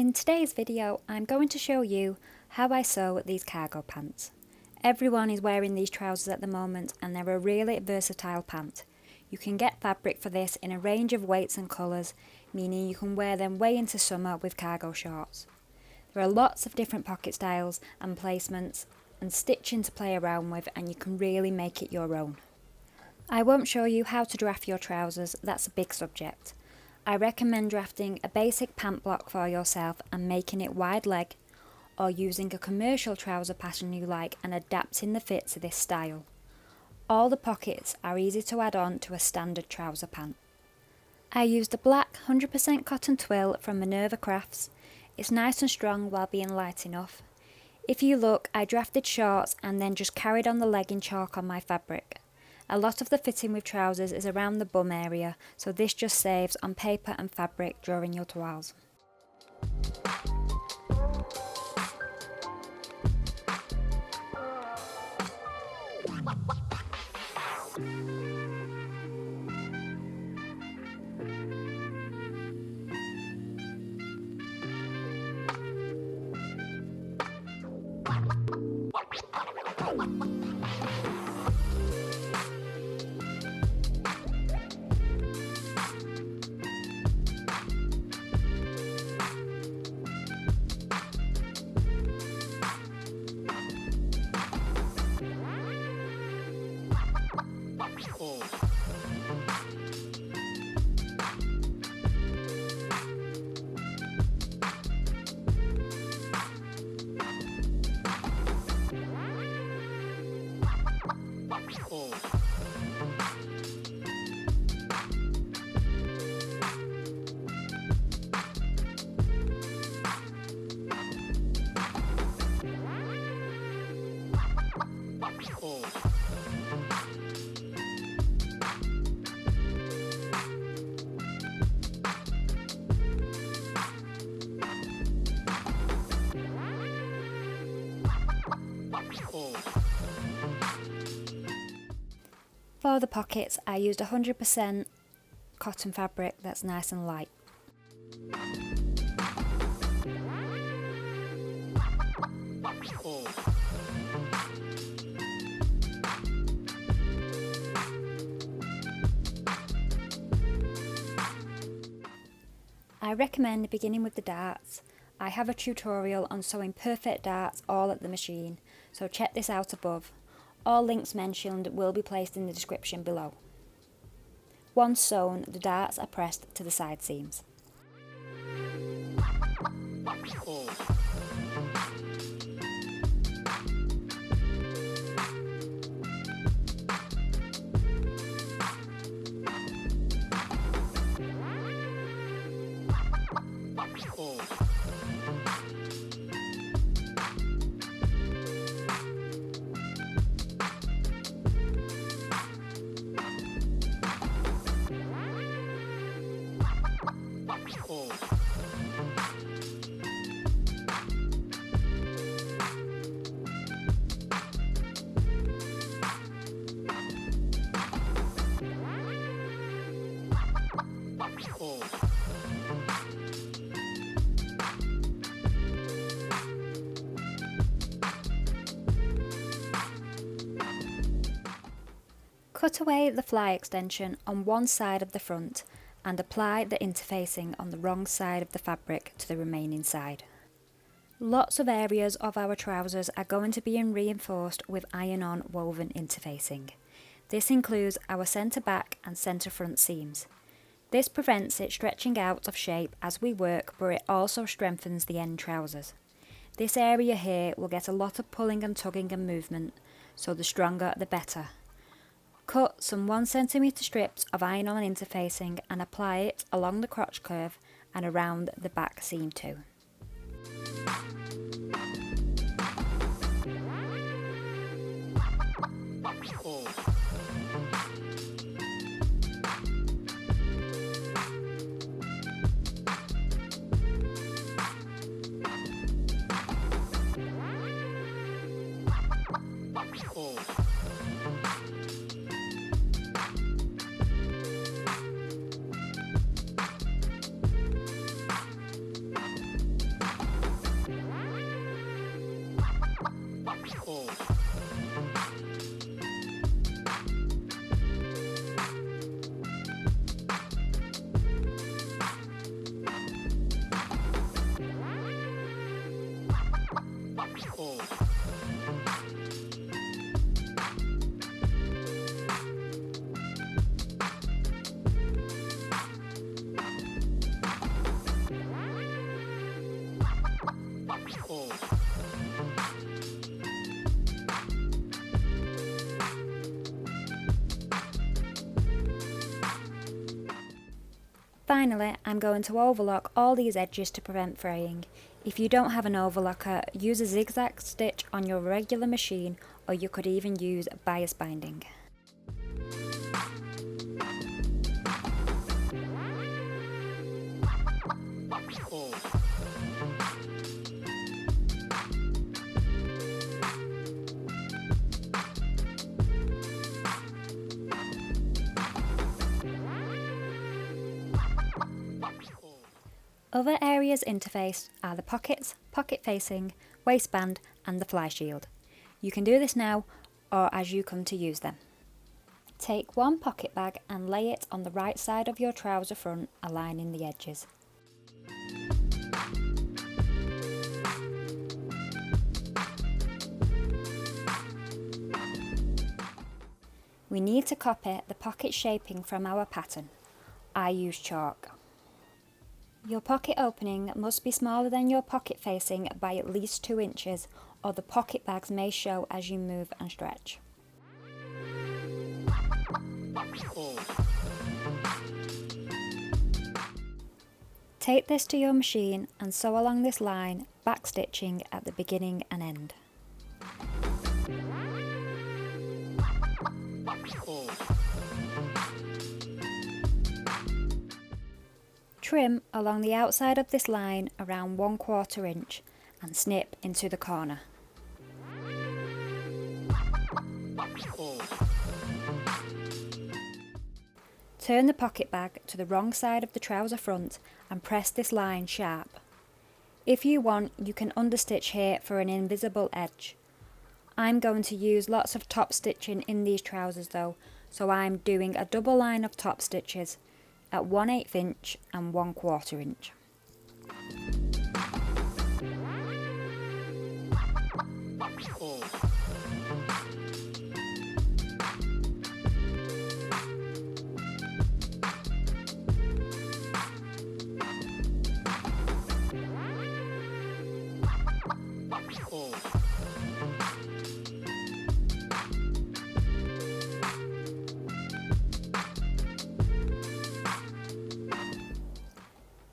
In today's video, I'm going to show you how I sew these cargo pants. Everyone is wearing these trousers at the moment and they're a really versatile pant. You can get fabric for this in a range of weights and colours, meaning you can wear them way into summer with cargo shorts. There are lots of different pocket styles and placements and stitching to play around with, and you can really make it your own. I won't show you how to draft your trousers, that's a big subject. I recommend drafting a basic pant block for yourself and making it wide leg, or using a commercial trouser pattern you like and adapting the fit to this style. All the pockets are easy to add on to a standard trouser pant. I used a black 100% cotton twill from Minerva Crafts. It's nice and strong while being light enough. If you look, I drafted shorts and then just carried on the leg in chalk on my fabric. A lot of the fitting with trousers is around the bum area, so this just saves on paper and fabric during your toiles. For the pockets, I used 100% cotton fabric that's nice and light. I recommend beginning with the darts. I have a tutorial on sewing perfect darts all at the machine, so check this out above. All links mentioned will be placed in the description below. Once sewn, the darts are pressed to the side seams. Cut away the fly extension on one side of the front and apply the interfacing on the wrong side of the fabric to the remaining side. Lots of areas of our trousers are going to be reinforced with iron-on woven interfacing. This includes our centre back and centre front seams. This prevents it stretching out of shape as we work, but it also strengthens the end trousers. This area here will get a lot of pulling and tugging and movement, so the stronger the better. Cut some 1 cm strips of iron-on interfacing and apply it along the crotch curve and around the back seam too. Finally, I'm going to overlock all these edges to prevent fraying. If you don't have an overlocker, use a zigzag stitch on your regular machine, or you could even use bias binding. Other areas interfaced are the pockets, pocket facing, waistband and the fly shield. You can do this now or as you come to use them. Take one pocket bag and lay it on the right side of your trouser front, aligning the edges. We need to copy the pocket shaping from our pattern. I use chalk. Your pocket opening must be smaller than your pocket facing by at least 2 inches, or the pocket bags may show as you move and stretch. Take this to your machine and sew along this line, backstitching at the beginning and end. Trim along the outside of this line around 1/4 inch and snip into the corner. Turn the pocket bag to the wrong side of the trouser front and press this line sharp. If you want, you can understitch here for an invisible edge. I'm going to use lots of top stitching in these trousers though, so I'm doing a double line of top stitches at 1/8 inch and 1/4 inch.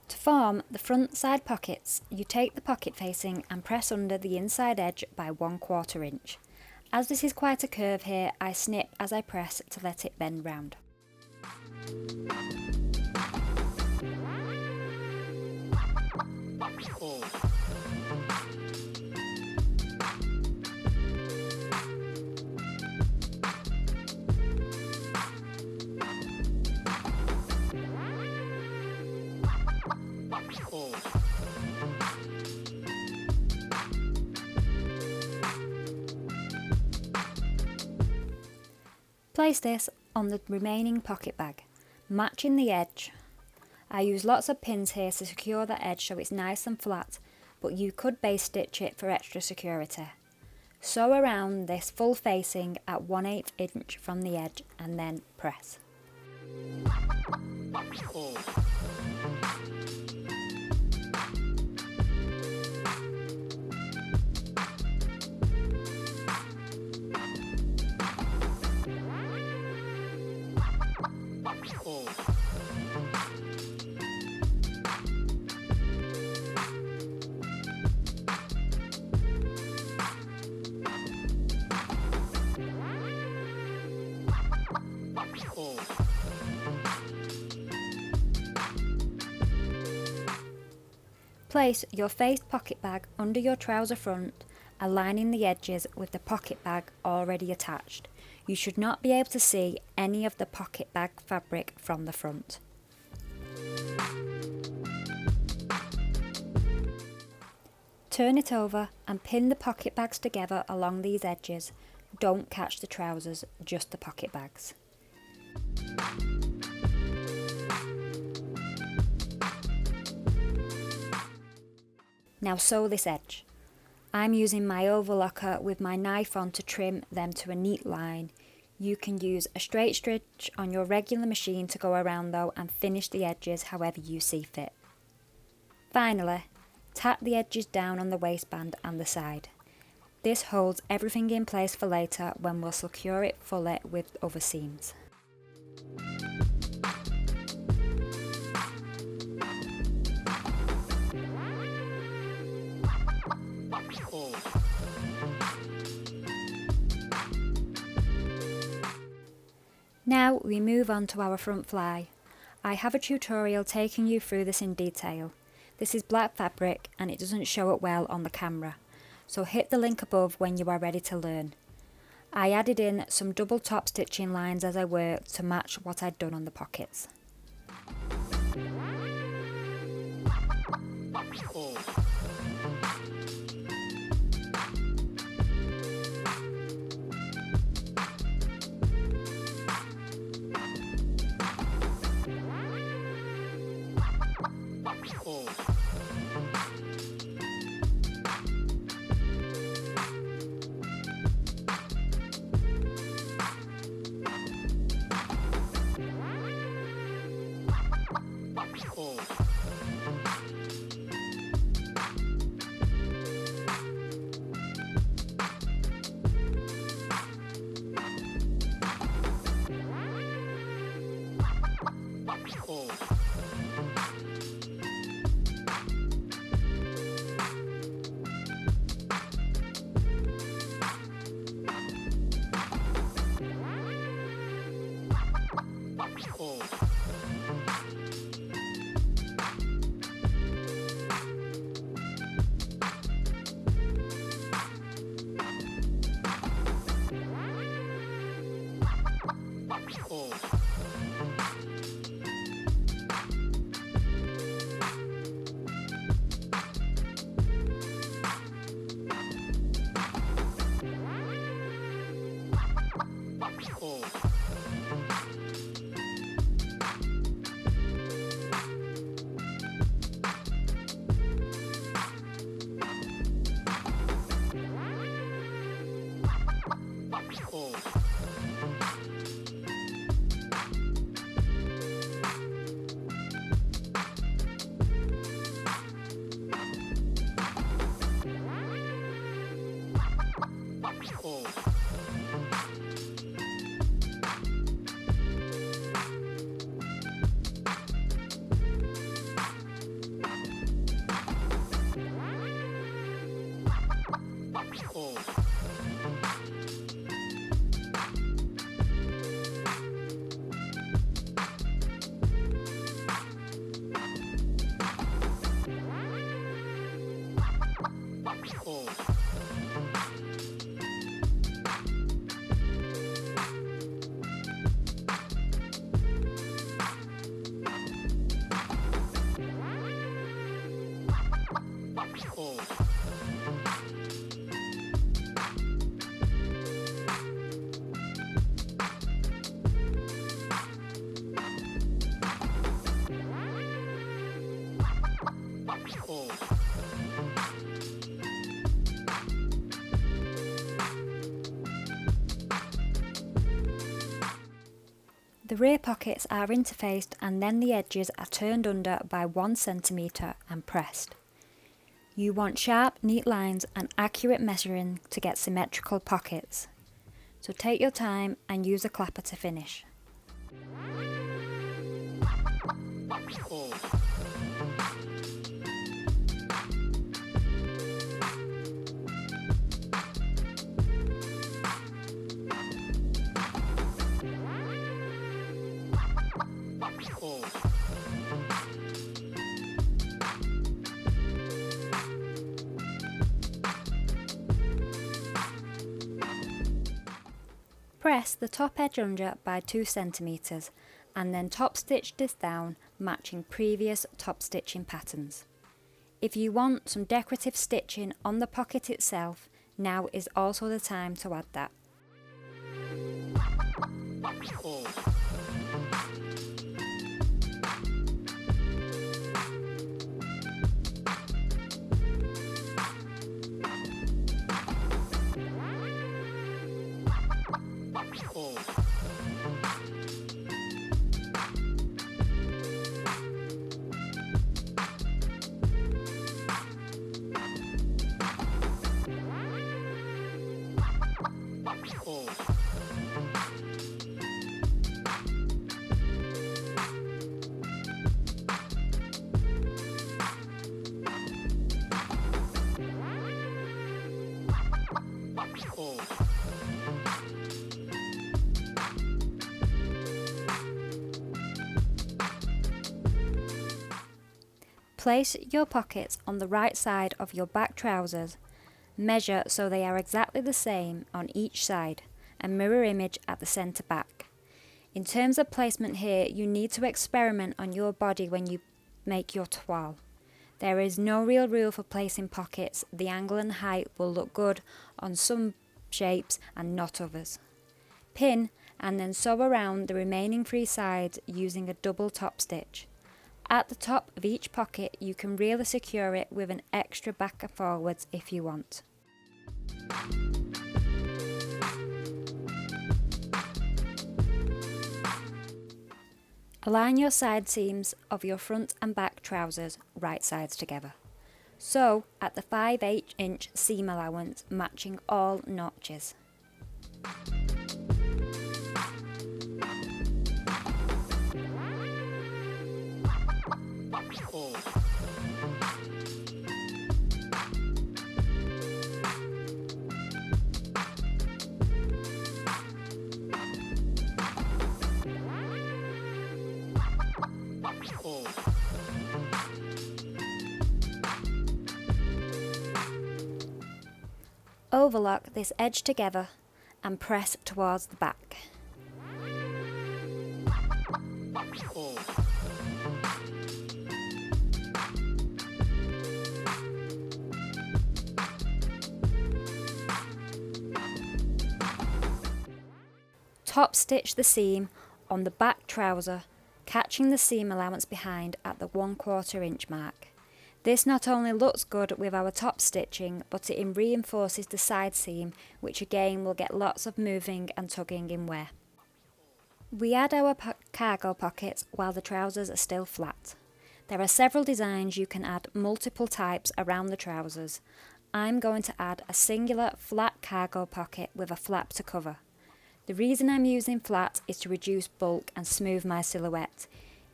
To form the front side pockets, you take the pocket facing and press under the inside edge by 1/4 inch. As this is quite a curve here, I snip as I press to let it bend round. Place this on the remaining pocket bag, matching the edge. I use lots of pins here to secure the edge so it's nice and flat, but you could base stitch it for extra security. Sew around this full facing at 1/8 inch from the edge and then press. Place your faced pocket bag under your trouser front, aligning the edges with the pocket bag already attached. You should not be able to see any of the pocket bag fabric from the front. Turn it over and pin the pocket bags together along these edges. Don't catch the trousers, just the pocket bags. Now sew this edge. I'm using my overlocker with my knife on to trim them to a neat line. You can use a straight stitch on your regular machine to go around though and finish the edges however you see fit. Finally, tack the edges down on the waistband and the side. This holds everything in place for later when we'll secure it fully with other seams. Now we move on to our front fly. I have a tutorial taking you through this in detail. This is black fabric and it doesn't show up well on the camera, so hit the link above when you are ready to learn. I added in some double top stitching lines as I worked to match what I'd done on the pockets. The rear pockets are interfaced and then the edges are turned under by 1 cm and pressed. You want sharp, neat lines and accurate measuring to get symmetrical pockets. So take your time and use a clapper to finish. Press the top edge under by 2 cm and then top stitch this down, matching previous top stitching patterns. If you want some decorative stitching on the pocket itself, now is also the time to add that. Place your pockets on the right side of your back trousers. Measure so they are exactly the same on each side and mirror image at the centre back. In terms of placement here, you need to experiment on your body when you make your toile. There is no real rule for placing pockets. The angle and height will look good on some shapes and not others. Pin and then sew around the remaining 3 sides using a double top stitch. At the top of each pocket you can really secure it with an extra back and forwards if you want. Align your side seams of your front and back trousers right sides together. Sew at the 5/8" seam allowance matching all notches. Overlock this edge together and press towards the back. Top stitch the seam on the back trouser, catching the seam allowance behind at the 1/4" mark. This not only looks good with our top stitching, but it reinforces the side seam, which again will get lots of moving and tugging in wear. We add our cargo pockets while the trousers are still flat. There are several designs you can add multiple types around the trousers. I'm going to add a singular flat cargo pocket with a flap to cover. The reason I'm using flat is to reduce bulk and smooth my silhouette.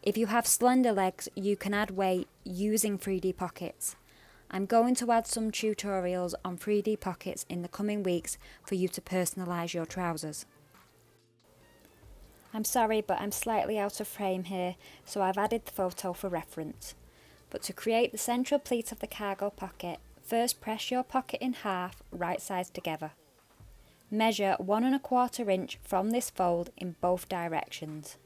If you have slender legs, you can add weight using 3D pockets. I'm going to add some tutorials on 3D pockets in the coming weeks for you to personalise your trousers. I'm sorry, but I'm slightly out of frame here, so I've added the photo for reference. But to create the central pleat of the cargo pocket, first press your pocket in half, right sides together. Measure 1¼ from this fold in both directions.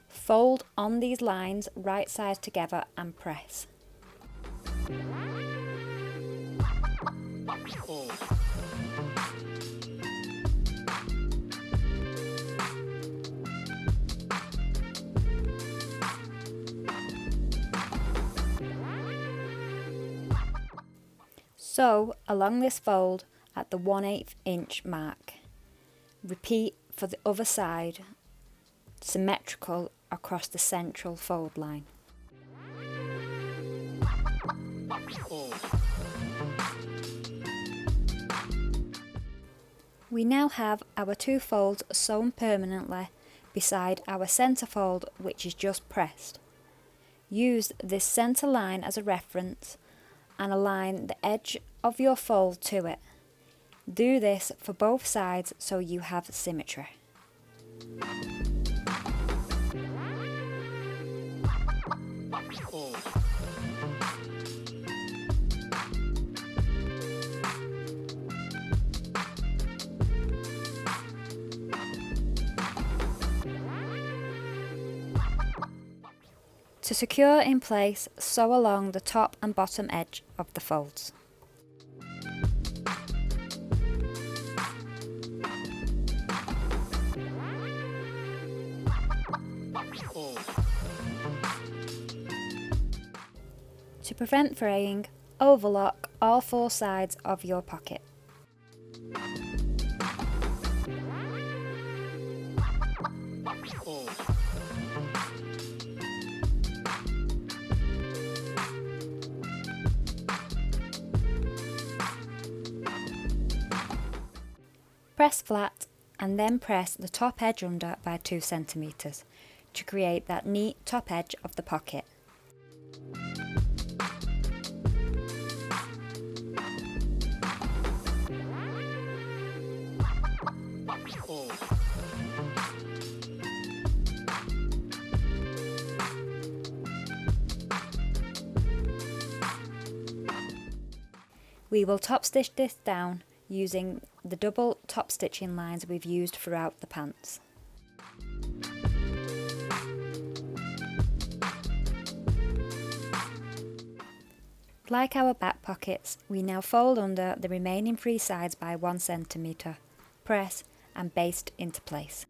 Fold on these lines right sides together and press. Sew along this fold at the 1/8" mark. Repeat for the other side, symmetrical across the central fold line. We now have our 2 folds sewn permanently beside our centre fold, which is just pressed. Use this centre line as a reference and align the edge of your fold to it. Do this for both sides so you have symmetry. To secure in place, sew along the top and bottom edge of the folds. To prevent fraying, overlock all 4 sides of your pocket. Press flat and then press the top edge under by 2 cm to create that neat top edge of the pocket. We will top stitch this down using the double top stitching lines we've used throughout the pants. Like our back pockets, we now fold under the remaining 3 sides by 1 cm, press and baste into place.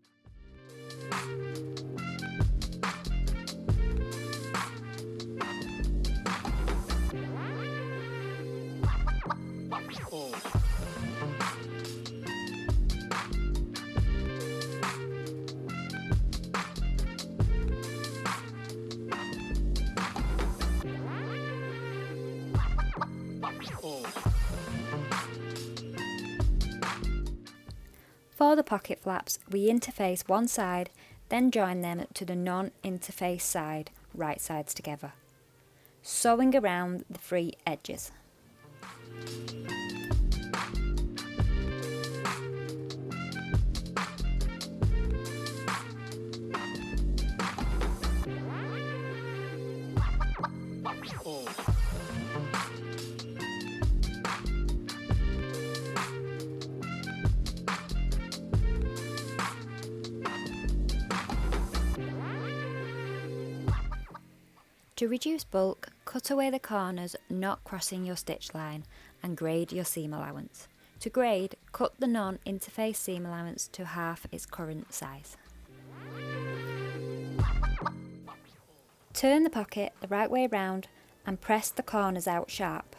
For the pocket flaps, we interface one side, then join them to the non-interface side, right sides together, sewing around the 3 edges. To reduce bulk, cut away the corners not crossing your stitch line and grade your seam allowance. To grade, cut the non-interface seam allowance to half its current size. Turn the pocket the right way round and press the corners out sharp.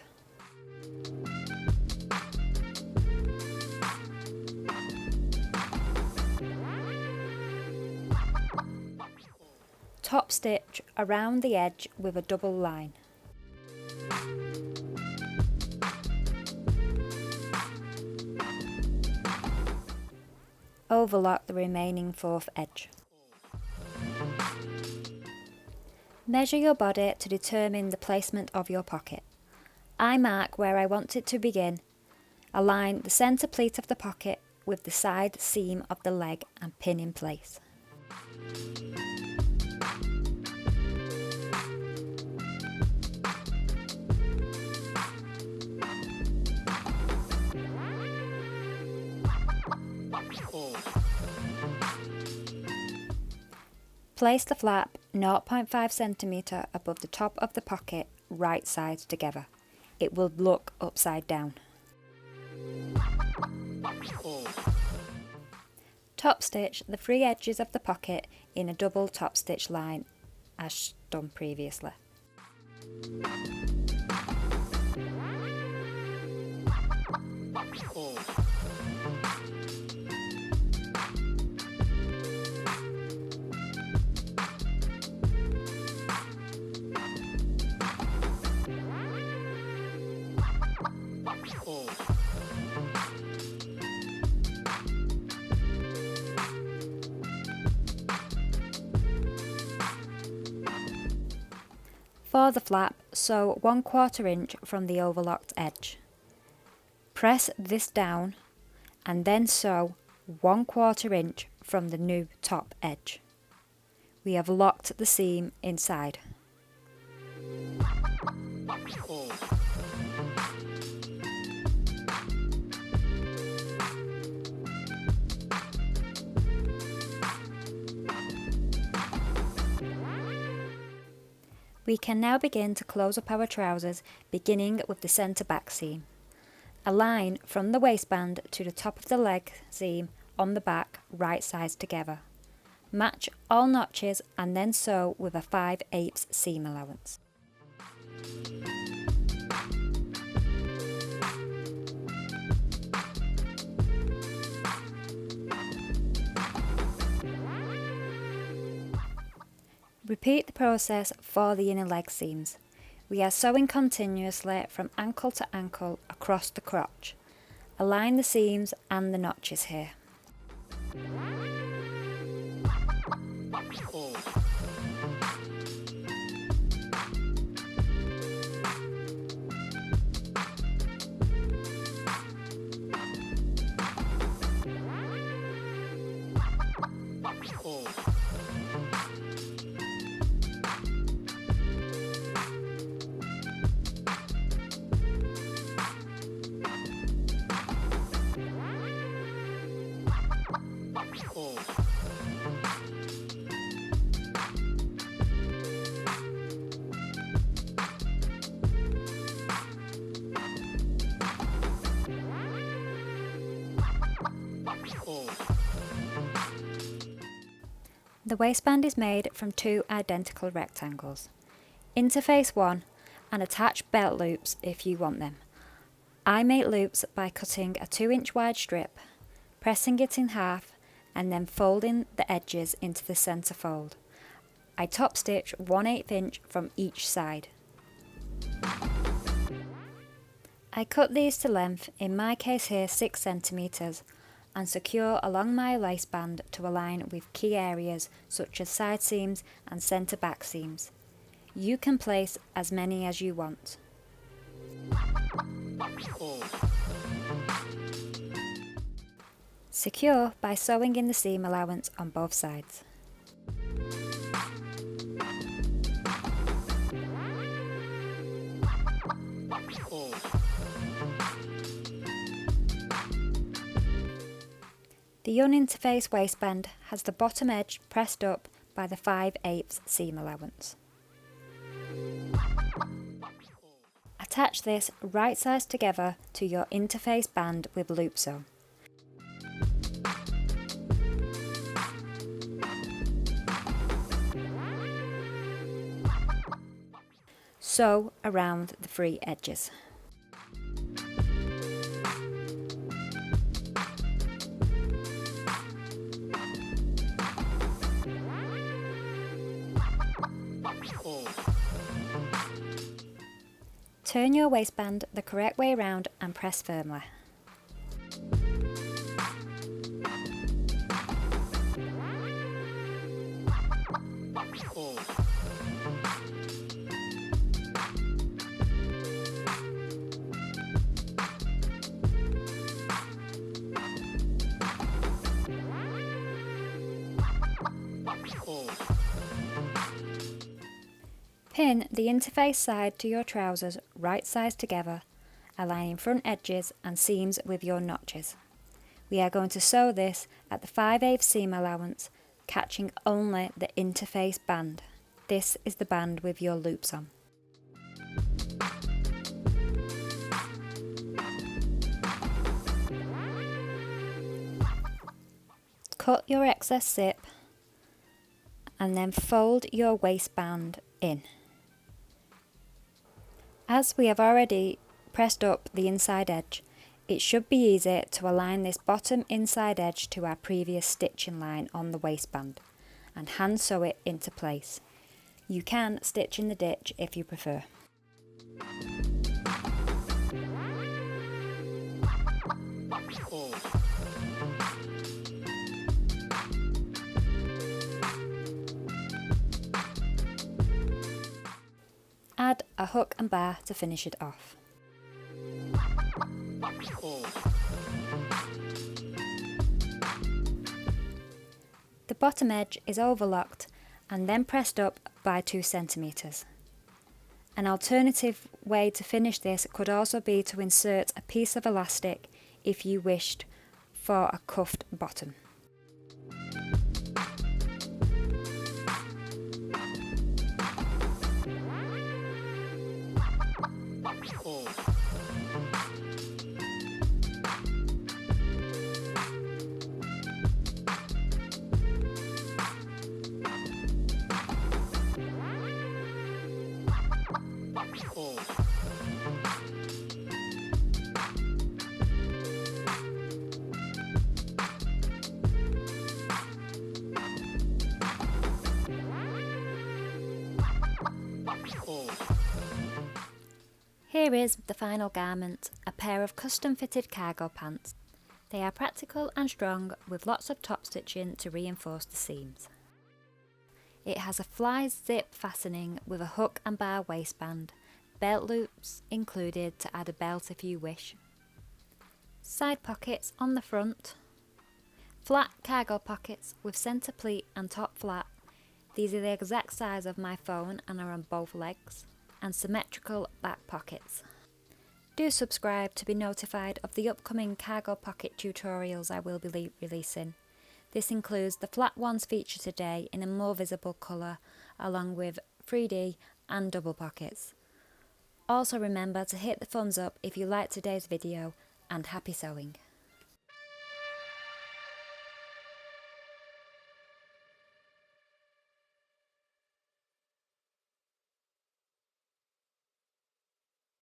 Top stitch around the edge with a double line. Overlock the remaining 4th edge. Measure your body to determine the placement of your pocket. I mark where I want it to begin. Align the centre pleat of the pocket with the side seam of the leg and pin in place. Place the flap 0.5 cm above the top of the pocket, right sides together. It will look upside down. Top stitch the 3 edges of the pocket in a double top stitch line as done previously. For the flap, sew 1/4 inch from the overlocked edge. Press this down and then sew 1/4 inch from the new top edge. We have locked the seam inside. We can now begin to close up our trousers, beginning with the centre back seam. Align from the waistband to the top of the leg seam on the back, right sides together. Match all notches and then sew with a 5/8 seam allowance. Repeat the process for the inner leg seams. We are sewing continuously from ankle to ankle across the crotch. Align the seams and the notches here. The waistband is made from two identical rectangles. Interface one and attach belt loops if you want them. I make loops by cutting a 2-inch wide strip, pressing it in half and then folding the edges into the centre fold. I top stitch 1/8 inch from each side. I cut these to length, in my case here 6 cm, and secure along my waistband to align with key areas such as side seams and centre back seams. You can place as many as you want. Secure by sewing in the seam allowance on both sides. The uninterfaced waistband has the bottom edge pressed up by the 5/8 seam allowance. Attach this right sides together to your interface band with loop sew. Sew around the free edges. Turn your waistband the correct way around and press firmly. Pin the interface side to your trousers right sides together, aligning front edges and seams with your notches. We are going to sew this at the 5/8 seam allowance, catching only the interface band. This is the band with your loops on. Cut your excess zip and then fold your waistband in. As we have already pressed up the inside edge, it should be easy to align this bottom inside edge to our previous stitching line on the waistband and hand sew it into place. You can stitch in the ditch if you prefer. Add a hook and bar to finish it off. The bottom edge is overlocked and then pressed up by 2 cm. An alternative way to finish this could also be to insert a piece of elastic if you wished for a cuffed bottom. Here is the final garment, a pair of custom fitted cargo pants. They are practical and strong with lots of top stitching to reinforce the seams. It has a fly zip fastening with a hook and bar waistband, belt loops included to add a belt if you wish. Side pockets on the front, flat cargo pockets with centre pleat and top flat. These are the exact size of my phone and are on both legs, and symmetrical back pockets. Do subscribe to be notified of the upcoming cargo pocket tutorials I will be releasing. This includes the flat ones featured today in a more visible colour, along with 3D and double pockets. Also remember to hit the thumbs up if you liked today's video, and happy sewing!